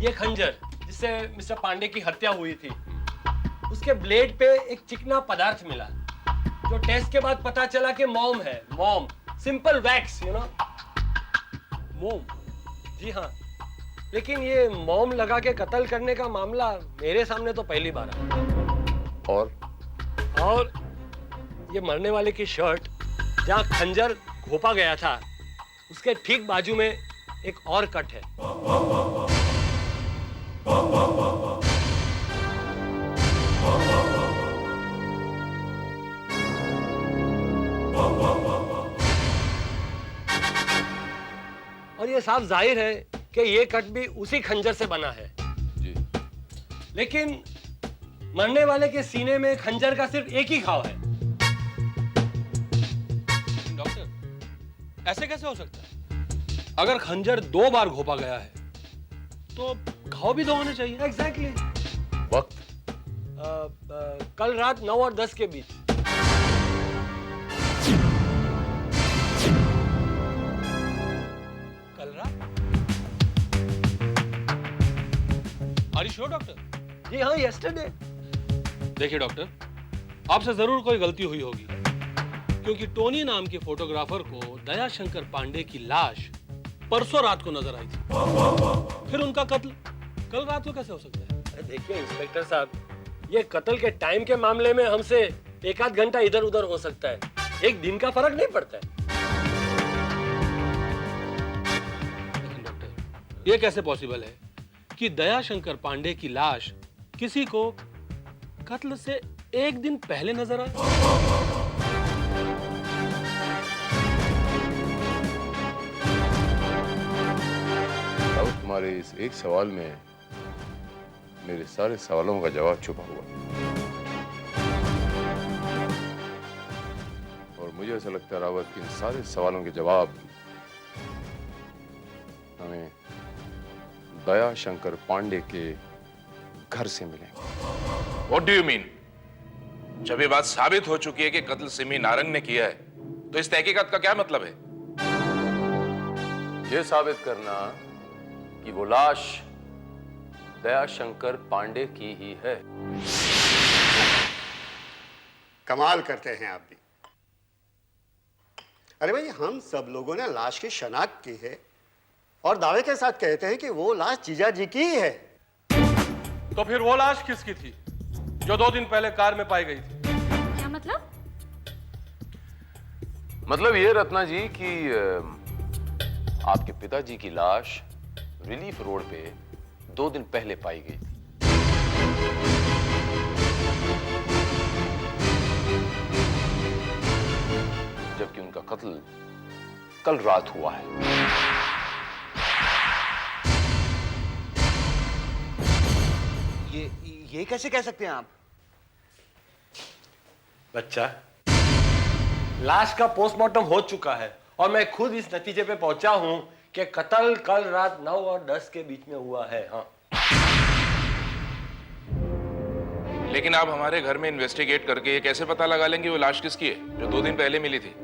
ये खंजर जिससे मिस्टर पांडे की हत्या हुई थी, उसके ब्लेड पे एक चिकना पदार्थ मिला जो टेस्ट के बाद पता चला कि मोम है। मोम, सिंपल वैक्स, यू नो। मोम? जी हाँ, लेकिन ये मोम लगा के कत्ल करने का मामला मेरे सामने तो पहली बार है। और ये मरने वाले की शर्ट जहाँ खंजर घोपा गया था, उसके ठीक बाजू में एक और कट है। और ये साफ जाहिर है कि ये कट भी उसी खंजर से बना है। जी। लेकिन मरने वाले के सीने में खंजर का सिर्फ एक ही घाव है। डॉक्टर, ऐसे कैसे हो सकता है? अगर खंजर 2 बार घोपा गया है तो घाव भी 2 होने चाहिए। एग्जैक्टली। वक्त? कल रात 9 और 10 के बीच। कल रात? Are you sure doctor? जी हाँ, यस्टरडे। देखिए डॉक्टर, आपसे जरूर कोई गलती हुई होगी, क्योंकि टोनी नाम के फोटोग्राफर को दयाशंकर पांडे की लाश परसों रात को नजर आई थी। फिर उनका कत्ल कल रात को कैसे हो सकता है? देखिए इंस्पेक्टर साहब, ये कत्ल के टाइम के मामले में हमसे एक आध घंटा इधर उधर हो सकता है, एक दिन का फर्क नहीं पड़ता है। लेकिन डॉक्टर, ये कैसे पॉसिबल है कि दयाशंकर पांडे की लाश किसी को कत्ल से एक दिन पहले नजर आए? तुम्हारे इस एक सवाल में मेरे सारे सवालों का जवाब छुपा हुआ, और मुझे ऐसा लगता है रावत कि इन सारे सवालों के जवाब हमें दयाशंकर पांडे के घर से मिलेंगे। What do you mean? जब ये बात साबित हो चुकी है कि कत्ल सिमी नारंग ने किया है, तो इस तहकीकात का क्या मतलब है? ये साबित करना कि वो लाश दयाशंकर पांडे की ही है। कमाल करते हैं आप भी। अरे भाई, हम सब लोगों ने लाश की शनाख्त की है और दावे के साथ कहते हैं कि वो लाश जीजा जी की ही है। तो फिर वो लाश किसकी थी जो 2 दिन पहले कार में पाई गई थी? क्या मतलब? मतलब ये रत्ना जी कि आपके पिताजी की लाश रिलीफ रोड पे 2 दिन पहले पाई गई थी। जबकि उनका कत्ल कल रात हुआ है। ये कैसे कह सकते हैं आप? बच्चा, लाश का पोस्टमार्टम हो चुका है और मैं खुद इस नतीजे पे पहुंचा हूं कि कत्ल कल रात 9 और 10 के बीच में हुआ है। हाँ। लेकिन आप हमारे घर में इन्वेस्टिगेट करके ये कैसे पता लगा लेंगे वो लाश किसकी है जो 2 दिन पहले मिली थी?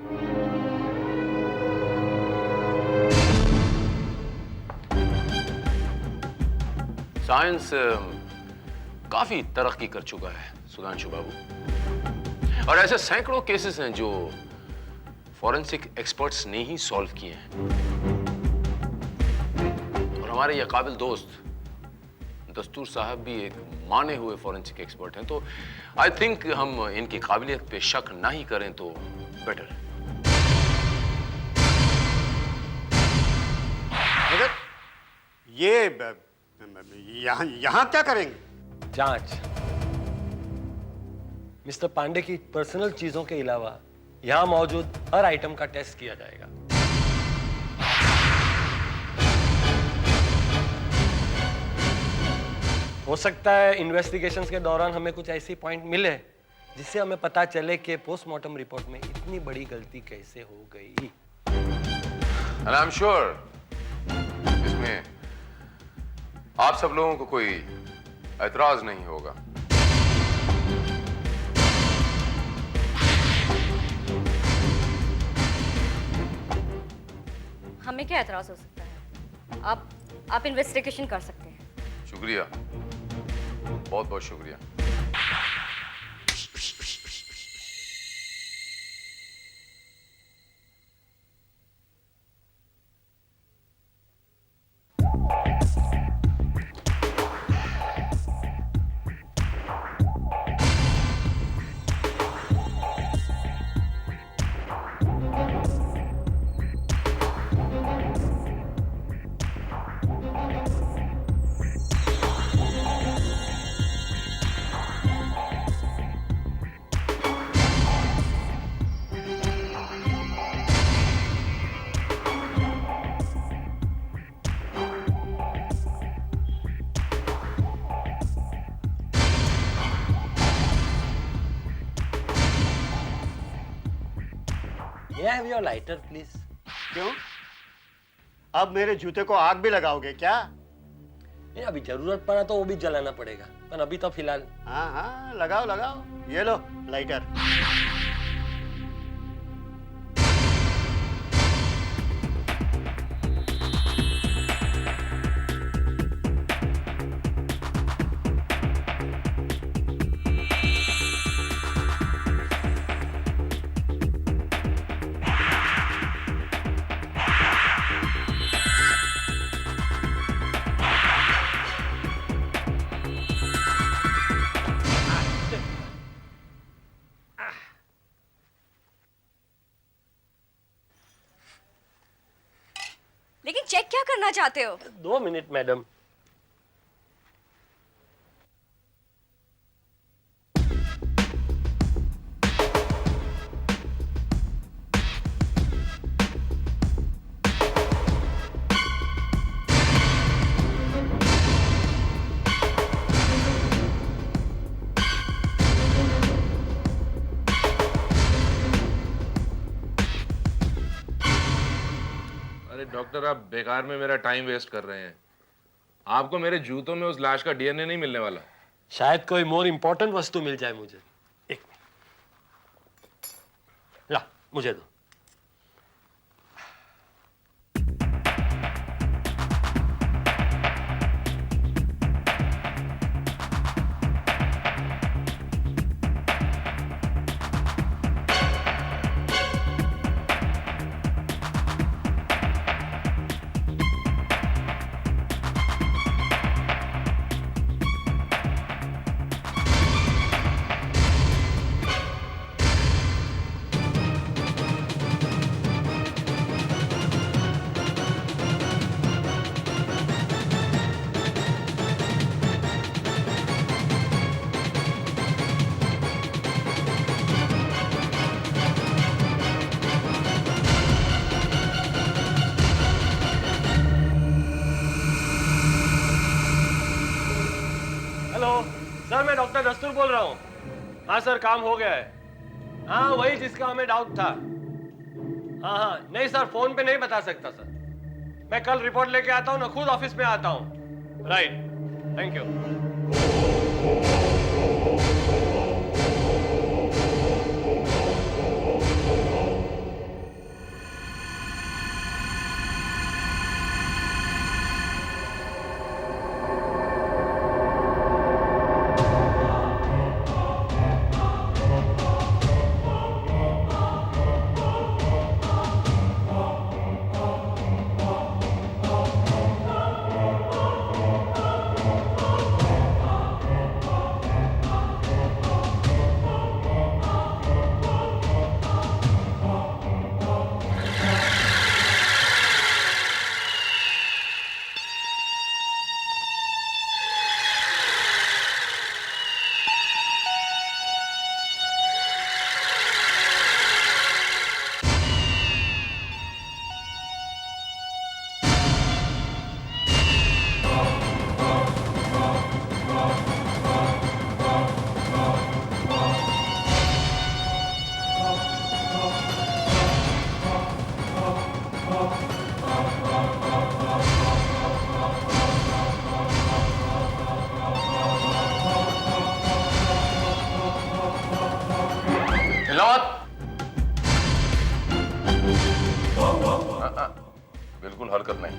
साइंस काफी तरक्की कर चुका है सुधांशु बाबू, और ऐसे सैकड़ों केसेस हैं जो फॉरेंसिक एक्सपर्ट्स ने ही सॉल्व किए हैं। और हमारे ये काबिल दोस्त दस्तूर साहब भी एक माने हुए फॉरेंसिक एक्सपर्ट हैं, तो आई थिंक हम इनकी काबिलियत पे शक ना ही करें तो बेटर। मगर ये यहाँ क्या करेंगे? जांच। मिस्टर पांडे की पर्सनल चीजों के अलावा यहां मौजूद हर आइटम का टेस्ट किया जाएगा। हो सकता है इन्वेस्टिगेशंस के दौरान हमें कुछ ऐसी पॉइंट मिले जिससे हमें पता चले कि पोस्टमार्टम रिपोर्ट में इतनी बड़ी गलती कैसे हो गई। And I'm sure इसमें आप सब लोगों को कोई ऐतराज नहीं होगा। हमें क्या एतराज हो सकता है? आप इन्वेस्टिगेशन कर सकते हैं। शुक्रिया, बहुत बहुत शुक्रिया। May I have your lighter, please? क्यों? अब मेरे जूते को आग भी लगाओगे क्या? नहीं, अभी जरूरत पड़ा तो वो भी जलाना पड़ेगा, पर अभी तो फिलहाल। हाँ हाँ, लगाओ लगाओ, ये लो लाइटर। लेकिन चेक क्या करना चाहते हो? 2 मिनट मैडम। अरे डॉक्टर, आप बेकार में मेरा टाइम वेस्ट कर रहे हैं। आपको मेरे जूतों में उस लाश का डीएनए नहीं मिलने वाला। शायद कोई मोर इम्पोर्टेंट वस्तु मिल जाए मुझे। एक मिनट, ला मुझे दो। हेलो सर, मैं डॉक्टर दस्तूर बोल रहा हूँ। हाँ सर, काम हो गया है। हाँ, वही जिसका हमें डाउट था। हाँ हाँ, नहीं सर, फोन पे नहीं बता सकता सर। मैं कल रिपोर्ट लेके आता हूँ ना, खुद ऑफिस में आता हूँ। Right, thank you. बिल्कुल हरकत नहीं।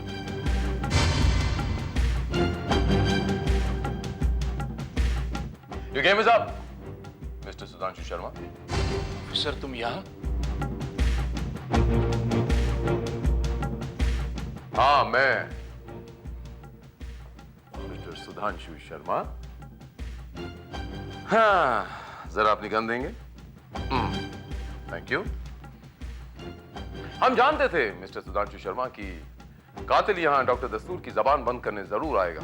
Your game is up, Mr. Sudhanshu Sharma. Sir तुम यहाँ? हाँ, मैं मिस्टर सुधांशु शर्मा। हाँ, जरा अपनी गन देंगे? Thank you. हम जानते थे मिस्टर सुधांशु शर्मा की कातिल यहां डॉक्टर दस्तूर की जबान बंद करने जरूर आएगा,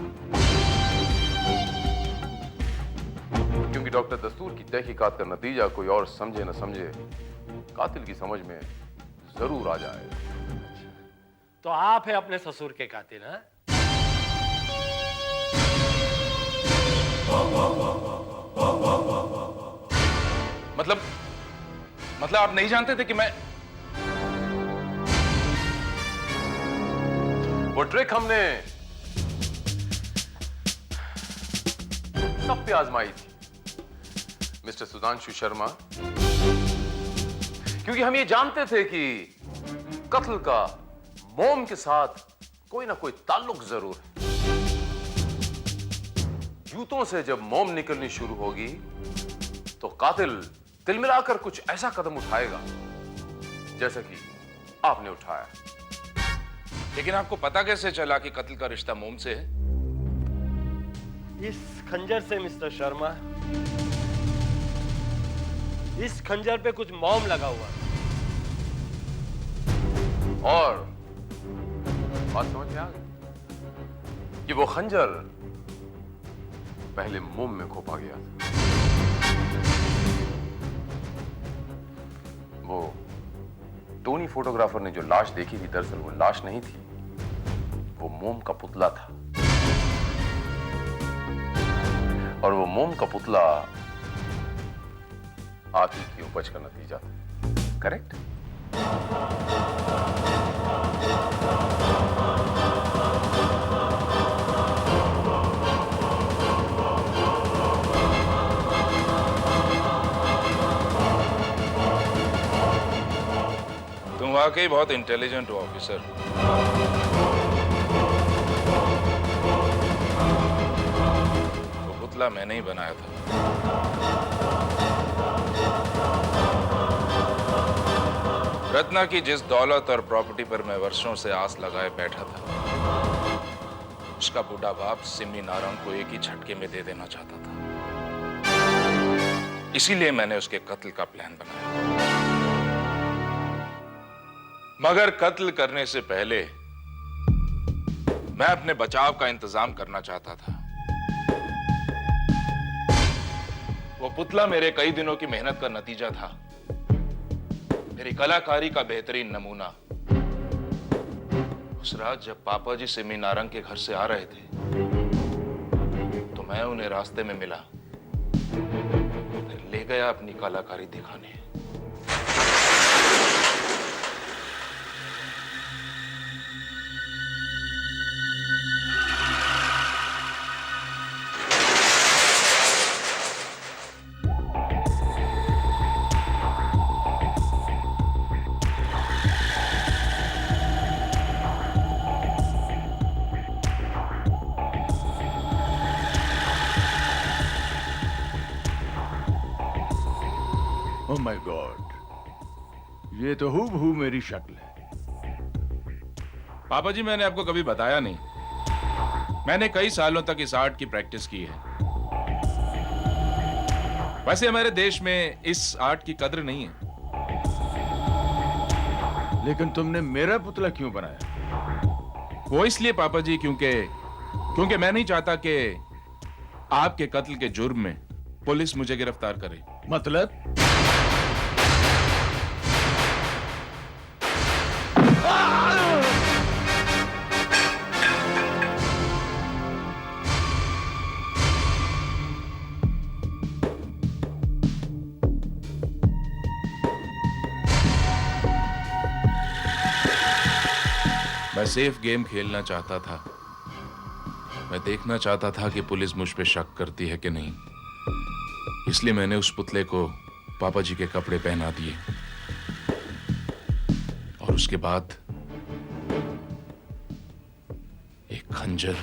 क्योंकि डॉक्टर दस्तूर की तहकीकात का नतीजा कोई और समझे न समझे कातिल की समझ में जरूर आ जाएगा। तो आप है अपने ससुर के कातिल, हाँ? मतलब आप नहीं जानते थे कि मैं? वो ट्रिक हमने सब पे आजमाई थी मिस्टर सुधांशु शर्मा, क्योंकि हम ये जानते थे कि कत्ल का मोम के साथ कोई ना कोई ताल्लुक जरूर है। जूतों से जब मोम निकलनी शुरू होगी तो कातिल तिल मिलाकर कुछ ऐसा कदम उठाएगा जैसा कि आपने उठाया। लेकिन आपको पता कैसे चला कि कत्ल का रिश्ता मोम से है? इस खंजर से मिस्टर शर्मा, इस खंजर पे कुछ मोम लगा हुआ है। और बात समझ में आ गई कि वो खंजर पहले मोम में खोपा गया था। वो टोनी फोटोग्राफर ने जो लाश देखी थी, दरअसल वो लाश नहीं थी, वो मोम का पुतला था। और वो मोम का पुतला आप ही की उपज का नतीजा था। करेक्ट? तुम वाकई बहुत इंटेलिजेंट हो ऑफिसर। वो पुतला मैंने ही बनाया था। रत्ना की जिस दौलत और प्रॉपर्टी पर मैं वर्षों से आस लगाए बैठा था, उसका बूढ़ा बाप सिमी नारंग को एक ही झटके में दे देना चाहता था। इसीलिए मैंने उसके कत्ल का प्लान बनाया। मगर कत्ल करने से पहले मैं अपने बचाव का इंतजाम करना चाहता था। वो पुतला मेरे कई दिनों की मेहनत का नतीजा था, मेरी कलाकारी का बेहतरीन नमूना। उस रात जब पापा जी सिमी नारंग के घर से आ रहे थे तो मैं उन्हें रास्ते में मिला, फिर ले गया अपनी कलाकारी दिखाने। ओह माय गॉड, ये तो हूबहू मेरी शक्ल है। पापा जी, मैंने आपको कभी बताया नहीं, मैंने कई सालों तक इस आर्ट की प्रैक्टिस की है। वैसे हमारे देश में इस आर्ट की कद्र नहीं है। लेकिन तुमने मेरा पुतला क्यों बनाया? वो इसलिए पापा जी क्योंकि मैं नहीं चाहता कि आपके कत्ल के जुर्म में पुलिस मुझे गिरफ्तार करे। मतलब? मैं सेफ गेम खेलना चाहता था। मैं देखना चाहता था कि पुलिस मुझ पे शक करती है कि नहीं। इसलिए मैंने उस पुतले को पापा जी के कपड़े पहना दिए और उसके बाद एक खंजर।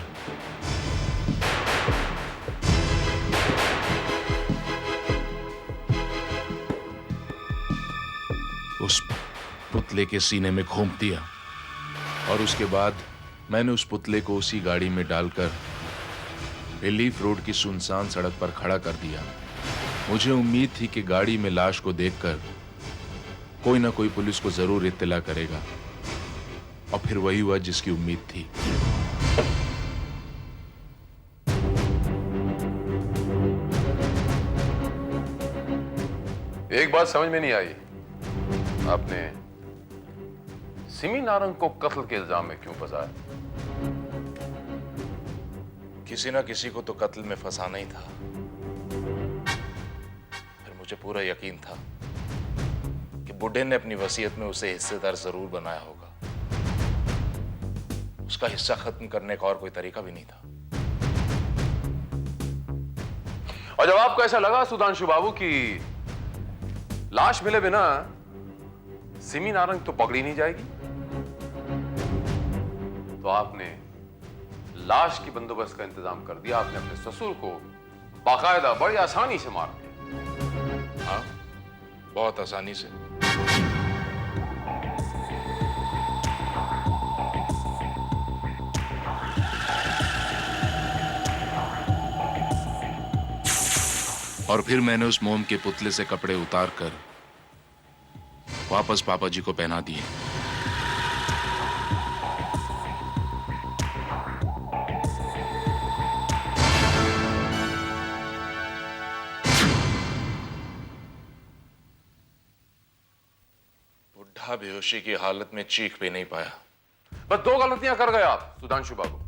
पुतले के सीने में घोंप दिया और उसके बाद मैंने उस पुतले को उसी गाड़ी में डालकर रिलीफ रोड की सुनसान सड़क पर खड़ा कर दिया। मुझे उम्मीद थी कि गाड़ी में लाश को देखकर कोई ना कोई पुलिस को जरूर इत्तला करेगा, और फिर वही हुआ जिसकी उम्मीद थी। एक बात समझ में नहीं आई, आपने सिमी नारंग को कत्ल के इल्जाम में क्यों फंसाया? किसी ना किसी को तो कत्ल में फंसाना ही था। फिर मुझे पूरा यकीन था कि बुड्ढे ने अपनी वसीयत में उसे हिस्सेदार जरूर बनाया होगा। उसका हिस्सा खत्म करने का और कोई तरीका भी नहीं था। और जब आपको ऐसा लगा सुधांशु बाबू की लाश मिले बिना सिमी नारंग तो पकड़ी नहीं जाएगी, तो आपने लाश की बंदोबस्त का इंतजाम कर दिया। आपने अपने ससुर को बाकायदा बड़ी आसानी से मार दिया। हाँ, बहुत आसानी से। और फिर मैंने उस मोम के पुतले से कपड़े उतारकर वापस पापा जी को पहना दिए। बुढ़ा बेहोशी की हालत में चीख भी नहीं पाया। बस दो गलतियां कर गए आप सुधांशु बाबू।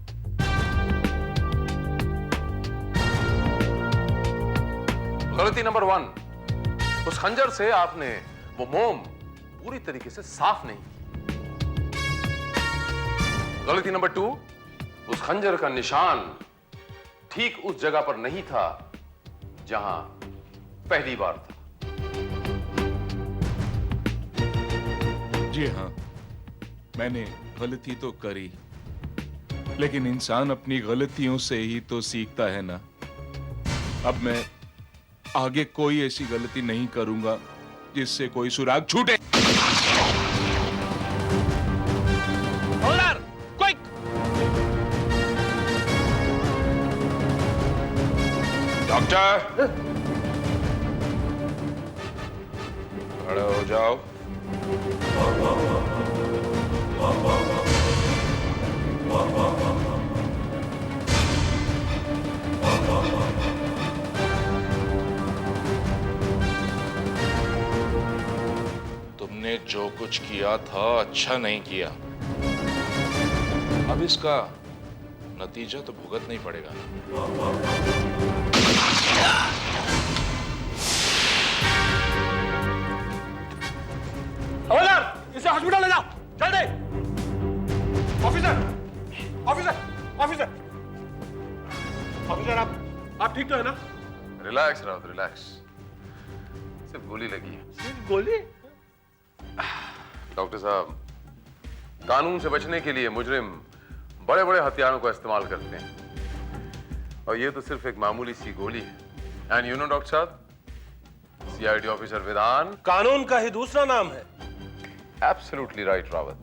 गलती नंबर 1, उस खंजर से आपने वो मोम पूरी तरीके से साफ नहीं की। गलती नंबर 2, उस खंजर का निशान ठीक उस जगह पर नहीं था जहां पहली बार था। जी हाँ, मैंने गलती तो करी, लेकिन इंसान अपनी गलतियों से ही तो सीखता है ना। अब मैं आगे कोई ऐसी गलती नहीं करूंगा जिससे कोई सुराग छूटे। डॉक्टर, खड़े हो जाओ। तुमने जो कुछ किया था अच्छा नहीं किया। अब इसका नतीजा तो भुगतना ही पड़ेगा। हवलदार, इसे हॉस्पिटल ले जाओ, जल्दी। ऑफिसर, ऑफिसर, ऑफिसर, ऑफिसर, आप ठीक तो है ना? Relax Raut, relax. सिर्फ गोली लगी है। सिर्फ गोली? डॉक्टर साहब, कानून से बचने के लिए मुजरिम बड़े बड़े हथियारों का इस्तेमाल करते हैं, और ये तो सिर्फ एक मामूली सी गोली है। एंड यू नो डॉक्टर साहब, सीआईडी ऑफिसर विधान कानून का ही दूसरा नाम है। Absolutely right Rawat.